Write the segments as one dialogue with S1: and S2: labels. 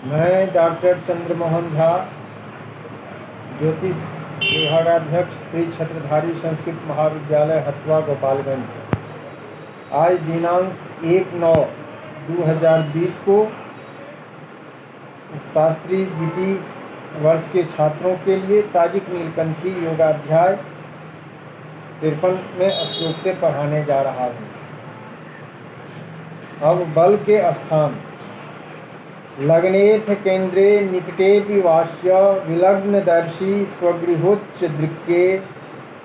S1: मैं डॉक्टर चंद्रमोहन झा, ज्योतिष विभागाध्यक्ष, श्री छत्रधारी संस्कृत महाविद्यालय हथुआ गोपालगंज। आज दिनांक 1/9/2020 को शास्त्री द्वितीय वर्ष के छात्रों के लिए ताजिक नीलकंठी योगाध्याय 53वें श्लोक से पढ़ाने जा रहा हूँ। अब बल के स्थान। लग्नेथ केंद्रे निकटेपि वास्य विलग्नदर्शी स्वगृहोच्च दृक्के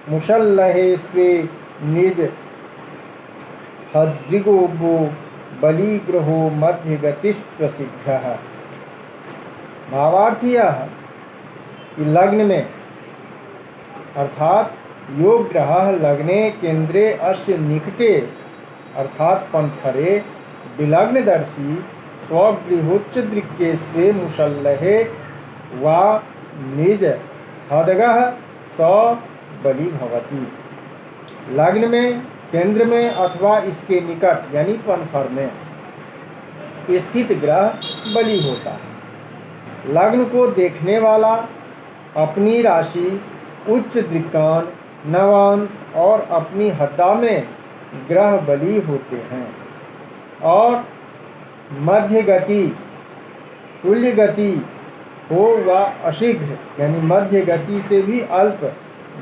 S1: मुशल्लहे स्वे निज हद्रिगोबो बलिग्रहो मध्य गतिस्प्रसिद्धः। भावार्थ यह कि लग्न में अर्थात योग ग्रह लग्ने केंद्रे अस्य निकटे अर्थात पंथरे विलग्नदर्शी स्वगृहोच्च दृक्के स्वे मुशल्लहे वा निज हदगः स बलि भवति। लग्न में, केंद्र में अथवा इसके निकट यानी पंथर में स्थित ग्रह बलि होता है। लग्न को देखने वाला अपनी राशि, उच्च दृक्कान, नवांश और अपनी हद्दा में ग्रह बलि होते हैं। और मध्य गति, तुल्य गति हो व अशीघ्र यानी मध्य गति से भी अल्प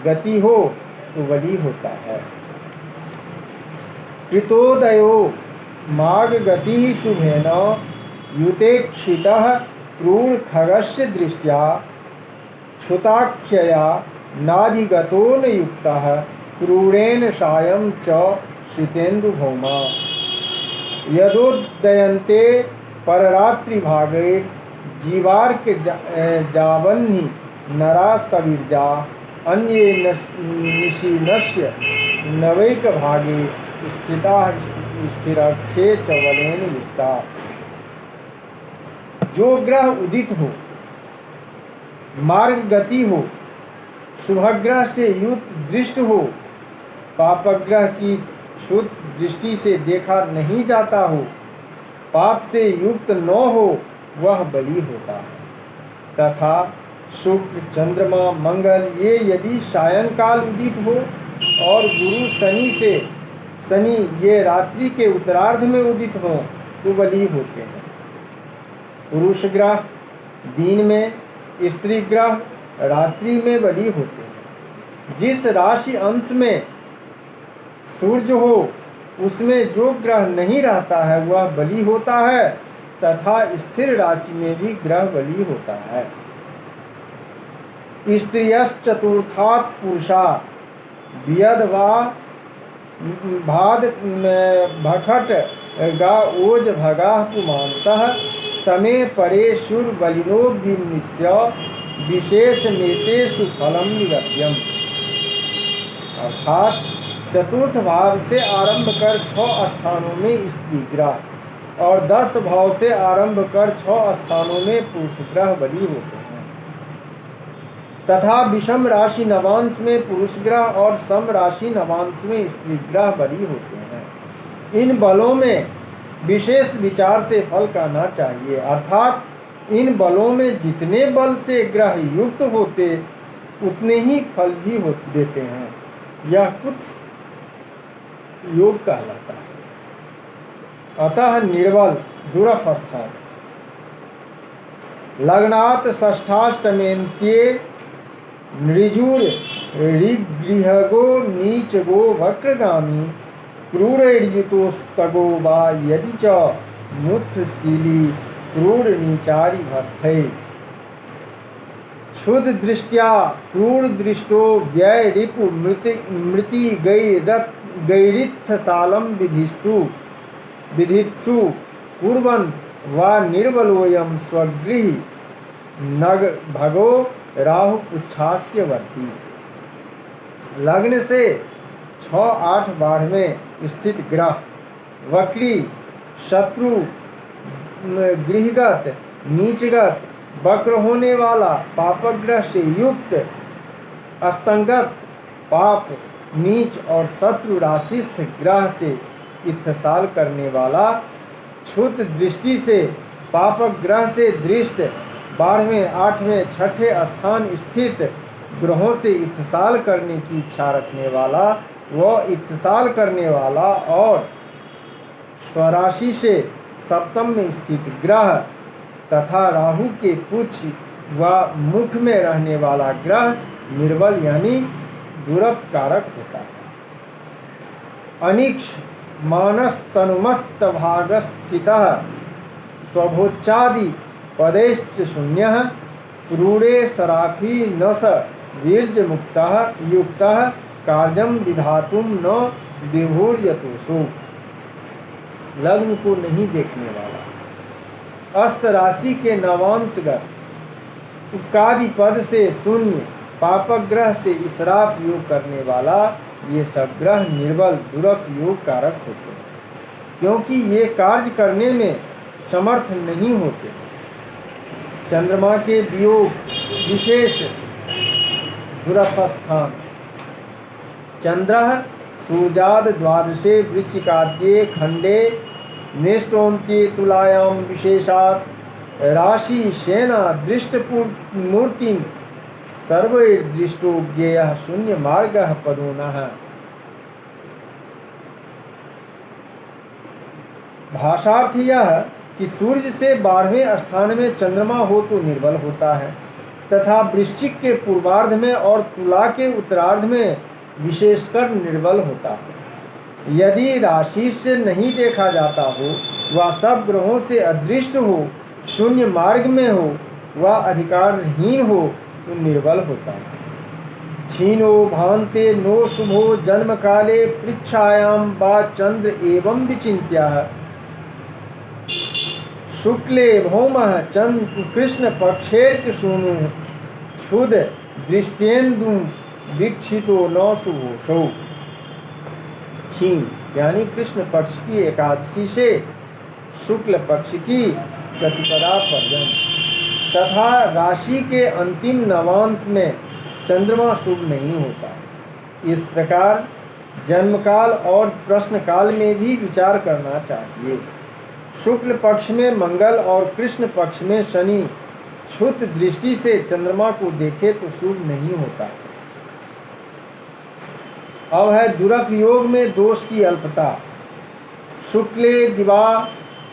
S1: गति हो तो बलि होता है। कृतोदयो माघ गति शुभेन युतेक्षितः क्रूर खगस्य दृष्ट्या क्षुताख्यया नाधिगतो न युक्तः क्रूरेण सायं च शीतेन्दु भौमा। यदोदयन्ते पररात्रिभागे जीवार्क जावन्नि नरा सविर्जा अन्ये निशीनस्य नवैकभागे स्थिता स्थिरक्षे च बलेन युक्ता। जो ग्रह उदित हो, मार्ग गति हो, शुभग्रह से युक्त दृष्ट हो, पापग्रह की शुद्ध दृष्टि से देखा नहीं जाता हो, पाप से युक्त न हो, वह बलि होता है। तथा शुक्र, चंद्रमा, मंगल ये यदि सायंकाल उदित हो और गुरु शनि ये रात्रि के उत्तरार्ध में उदित हो तो बलि होते हैं। पुरुष ग्रह दिन में, स्त्री ग्रह रात्रि में बलि होते हैं। जिस राशि अंश में सूर्य हो उसमें जो ग्रह नहीं रहता है वह बलि होता है तथा स्थिर राशि में भी ग्रह बलि होता है। स्त्रियश्चतुर्थात् पुरुषा वियद वा भाद भखट गा ओज भगा पुमांसः समे परे शुर बलिनो विनिश्य विशेष नेतेषु फलम निगत्यम। अर्थात चतुर्थ भाव से आरंभ कर 6 स्थानों में स्त्री ग्रह और 10 भाव से आरंभ कर 6 स्थानों में पुरुष ग्रह बलि होते हैं। तथा विषम राशि नवांश में पुरुष ग्रह और सम राशि नवांश में स्त्री ग्रह बलि होते हैं। इन बलों में विशेष विचार से फल करना चाहिए। अर्थात इन बलों में जितने बल से ग्रह युक्त होते उतने ही फल भी देते हैं। यह कुछ योग कहलाता है। अतः निर्बल दुरवस्था लग्नात् षष्ठाष्टमेन्त्ये नृजुर ऋगृहगो नीचगो वक्रगामी क्रूरयुतोस्तगो वा यदि च मुत्थशीली क्रूर नीचारी भस्थै। क्षुद दृष्ट्या क्रूर दृष्टो व्यय रिपु मृति गैरित्थसालम विधित्सु कुर्वन् वा निर्बलोऽयं स्वगृही नग भगो राहु पुच्छास्य वर्ती। लग्न से 6-8 बाढ़ में स्थित ग्रह वक्री, शत्रु, गृहगत, नीचगत, वक्र होने वाला, पापग्रह से युक्त, अस्तंगत, पाप, नीच और शत्रु राशिस्थ ग्रह से इत्थसाल करने वाला, क्षुत दृष्टि से पापग्रह से दृष्ट 12वें, 8वें, 6ठे स्थान स्थित ग्रहों से इत्साल करने की इच्छा रखने वाला व इत्साल करने वाला और स्वराशि से सप्तम में स्थित ग्रह तथा राहु के पुच्छ व मुख में रहने वाला ग्रह निर्बल यानी दुरफ कारक होता है। अनिक्ष मानस तनुमस्त भागस्थितः स्वभोच्चादि पदेश्च शून्यः क्रूरे सराफी नस वीर्य मुक्तः युक्तः कार्यम विधातुम न विभूर्यतोषु। लग्न को नहीं देखने वाला, अस्त राशि के नवांशगत उक्कादि पद से शून्य, पापग्रह से इसराफ योग करने वाला, ये सब ग्रह निर्बल दुरफ योग कारक होते हैं, क्योंकि ये कार्य करने में समर्थ नहीं होते। चंद्रमा के वियोग विशेष दुरफ स्थान। चंद्र सूर्याद द्वादशे वृश्चिकाद्ये खंडे नेष्टोन्त्ये तुलायां विशेषात् राशि सेना दृष्टमूर्ति सर्वैर्दृष्टो ज्ञेयः शून्य मार्गः पदोनः। भाषार्थ यह कि सूर्य से 12वें स्थान में चंद्रमा हो तो निर्बल होता है तथा वृश्चिक के पूर्वार्ध में और तुला के उत्तरार्ध में विशेषकर निर्बल होता है। यदि राशि से नहीं देखा जाता हो, वह सब ग्रहों से अदृष्ट हो, शून्य मार्ग में हो, वह अधिकारहीन हो तो निर्बल होता है। क्षीणो भान्ते नो शुभो जन्म काले पृच्छायां वा चंद्र एवं विचिन्त्य शुक्ले भौमः चंद्र कृष्ण पक्षेर्क शूनु क्षुद दृष्टेन्दु वीक्षितो न शुभोषौ। क्षीण यानी कृष्ण पक्ष की एकादशी से शुक्ल पक्ष की प्रतिपदा पर्यंत तथा राशि के अंतिम नवांश में चंद्रमा शुभ नहीं होता। इस प्रकार जन्मकाल और प्रश्नकाल में भी विचार करना चाहिए। शुक्ल पक्ष में मंगल और कृष्ण पक्ष में शनि क्षुत दृष्टि से चंद्रमा को देखे तो शुभ नहीं होता। अब है दुरफ योग में दोष की अल्पता। शुक्ले दिवा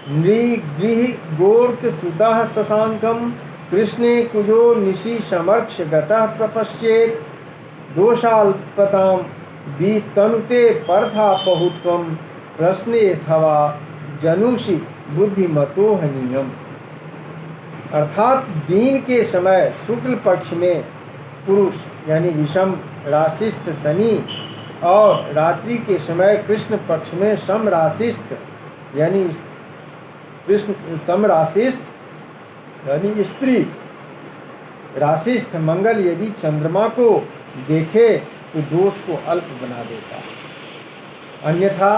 S1: नृगृह गोर्क सुतः शशांकम कृष्णे कुजो निशि समर्क्ष गतः प्रपश्येत दोषाल्पतां वितनुते पर्था बहुत्वं प्रश्ने अथवा जनुषि बुद्धिमतो हनीयम। अर्थात दिन के समय शुक्ल पक्ष में पुरुष यानी विषम राशिस्थ शनि और रात्रि के समय कृष्ण पक्ष में सम राशिस्थ यानी कृष्ण सम राशिस्थ यानी स्त्री राशिस्थ मंगल यदि चंद्रमा को देखे तो दोष को अल्प बना देता है। अन्यथा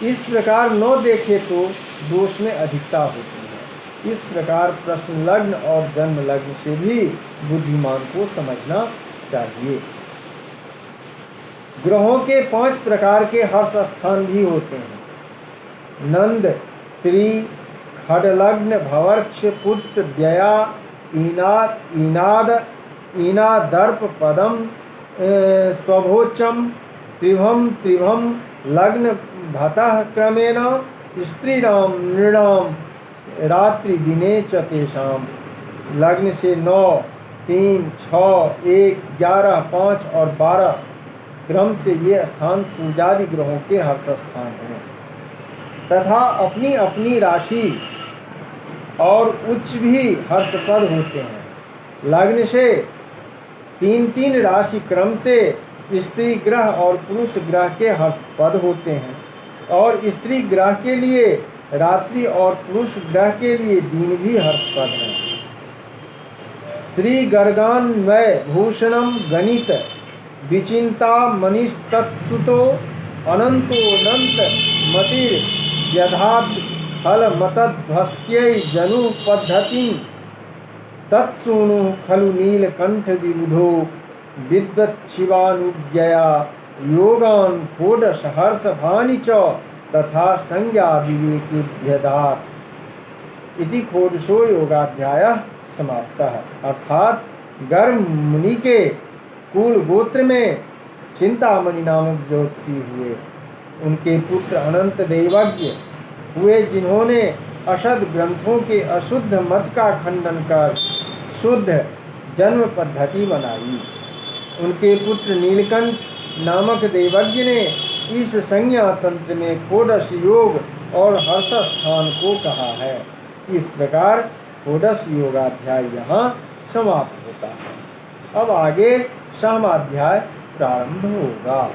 S1: इस प्रकार न देखे तो दोष में अधिकता होती है। इस प्रकार प्रश्न लग्न और जन्म लग्न से भी बुद्धिमान को समझना चाहिए। ग्रहों के 5 प्रकार के हर्ष स्थान भी होते हैं। नंद, त्रि, खडलग्न, भवर्क्ष, पुत्र, व्यया, ईनादर्प, पदम, स्वभोचम, त्रिभम लग्न भतः क्रमेण स्त्रीणाम नृणाम रात्रि दिने च तेषाम। लग्न से 9, 3, 6, 1, 11, 5 और 12 क्रम से ये स्थान सूर्यादि ग्रहों के हर्ष स्थान हैं तथा अपनी अपनी राशि और उच्च भी हर्षपद होते हैं। लग्न से 3-3 राशि क्रम से स्त्री ग्रह और पुरुष ग्रह के हर्षपद होते हैं और स्त्री ग्रह के लिए रात्रि और पुरुष ग्रह के लिए दिन भी हर्षपद है। श्री गर्गान्वय भूषणम गणित विचिंता मनीस्तत्सुतो अनंतोऽनंत मतिर यथात् फल मतध्वस्त्यै जनु पद्धतिं तत्सूनु खलु नीलकंठ विबुधो विद्वत्शिवानुज्ञया योगान षोडश हर्ष भानि च तथा संज्ञा विवेकेभ्यदात्। इति षोडशो योगाध्यायः समाप्तः। अर्थात गर्ग मुनि के कुल गोत्र में चिंतामणि नामक ज्योतिषी हुए। उनके पुत्र अनंत देवज्ञ हुए, जिन्होंने असद ग्रंथों के अशुद्ध मत का खंडन कर शुद्ध जन्म पद्धति बनाई। उनके पुत्र नीलकंठ नामक देवज्ञ ने इस संज्ञा तंत्र में षोडश योग और हर्ष स्थान को कहा है। इस प्रकार षोडश योगाध्याय यहाँ समाप्त होता है। अब आगे सहमाध्याय प्रारंभ होगा।